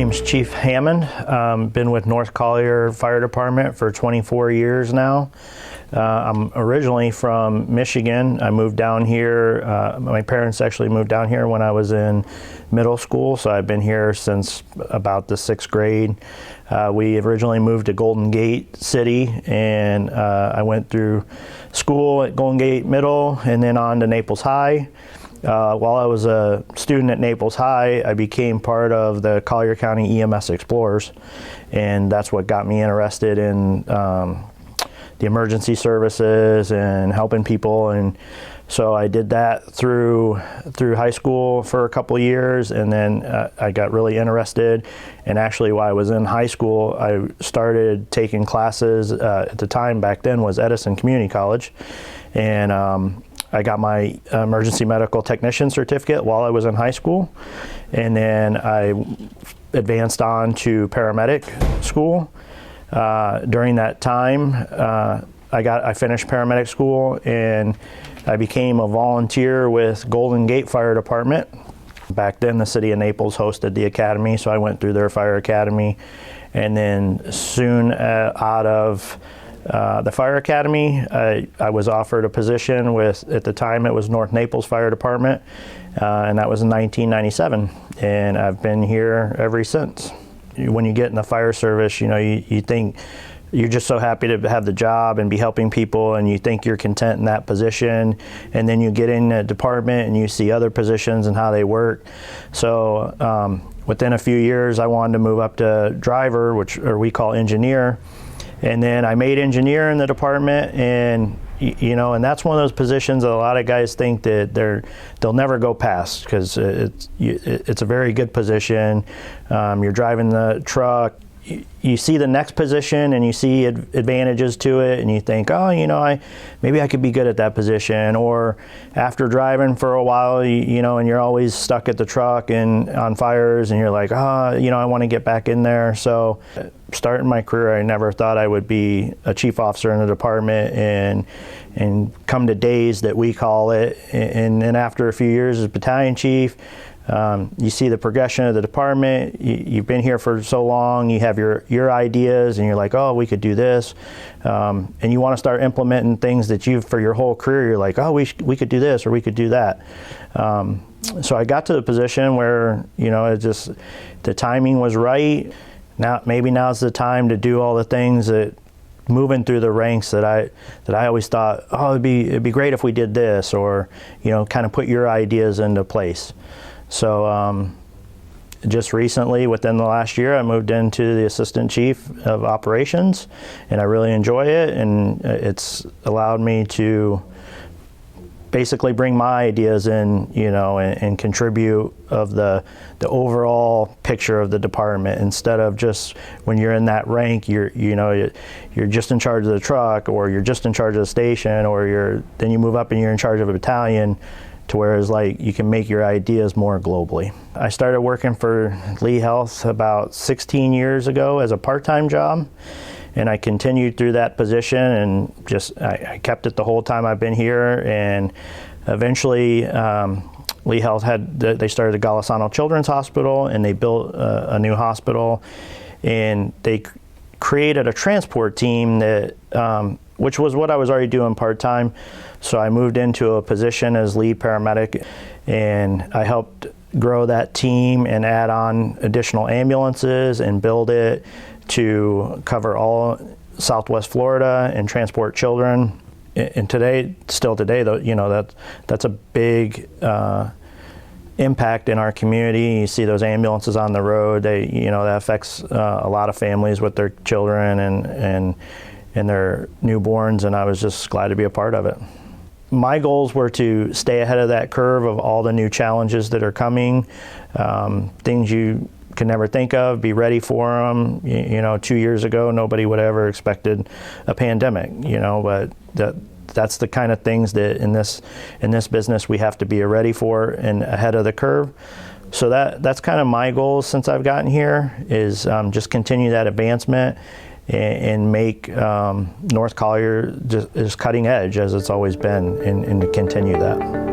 name's Chief Hammond. Been with North Collier Fire Department for 24 years now. I'm originally from Michigan. I moved down here. My parents actually moved down here when I was in middle school, so I've been here since about the 6th grade. We originally moved to Golden Gate City, and I went through school at Golden Gate Middle and then on to Naples High. While I was a student at Naples High, I became part of the Collier County EMS Explorers, and that's what got me interested in the emergency services and helping people. And so I did that through high school for a couple of years, and then I got really interested. And actually, while I was in high school, I started taking classes. At the time back then was Edison Community College, and I got my emergency medical technician certificate while I was in high school, and then I advanced on to paramedic school. During that time, I finished paramedic school, and I became a volunteer with Golden Gate Fire Department. Back then, the city of Naples hosted the academy, so I went through their fire academy, and then soon out of the fire academy, I was offered a position with, at the time it was North Naples Fire Department, and that was in 1997, and I've been here ever since. When you get in the fire service, you think you're just so happy to have the job and be helping people, and you think you're content in that position, and then you get in the department and you see other positions and how they work. So within a few years, I wanted to move up to driver, or we call engineer. And then I made engineer in the department, and and that's one of those positions that a lot of guys think that they'll never go past, because it's a very good position. You're driving the truck. You see the next position and you see advantages to it, and you think, oh, maybe I could be good at that position. Or after driving for a while, and you're always stuck at the truck and on fires, and you're like, I want to get back in there. So starting my career, I never thought I would be a chief officer in the department and come to days that we call it. And then after a few years as battalion chief, you see the progression of the department. You've been here for so long, you have your ideas, and you're like, oh, we could do this. And you want to start implementing things that for your whole career, you're like, oh, we could do this or we could do that. So I got to the position where, the timing was right. Maybe now's the time to do all the things that, moving through the ranks, that I always thought, oh, it'd be great if we did this, or, kind of put your ideas into place. So just recently, within the last year, I moved into the assistant chief of operations, and I really enjoy it, and it's allowed me to basically bring my ideas in, and contribute of the overall picture of the department, instead of just when you're in that rank, you're just in charge of the truck, or you're just in charge of the station, or then you move up and you're in charge of a battalion, to whereas you can make your ideas more globally. I started working for Lee Health about 16 years ago as a part-time job, and I continued through that position, and I kept it the whole time I've been here. And eventually Lee Health they started the Golisano Children's Hospital, and they built a new hospital, and they created a transport team that which was what I was already doing part-time. So I moved into a position as lead paramedic, and I helped grow that team and add on additional ambulances and build it to cover all Southwest Florida and transport children. And still today, though, that's a big impact in our community. You see those ambulances on the road. That affects a lot of families with their children and their newborns, and I was just glad to be a part of it. My goals were to stay ahead of that curve of all the new challenges that are coming, things you can never think of, be ready for them. 2 years ago, nobody would ever expected a pandemic, but that's the kind of things that in this business we have to be ready for and ahead of the curve. So that's kind of my goals since I've gotten here, is just continue that advancement and make North Collier just as cutting edge as it's always been, and to continue that.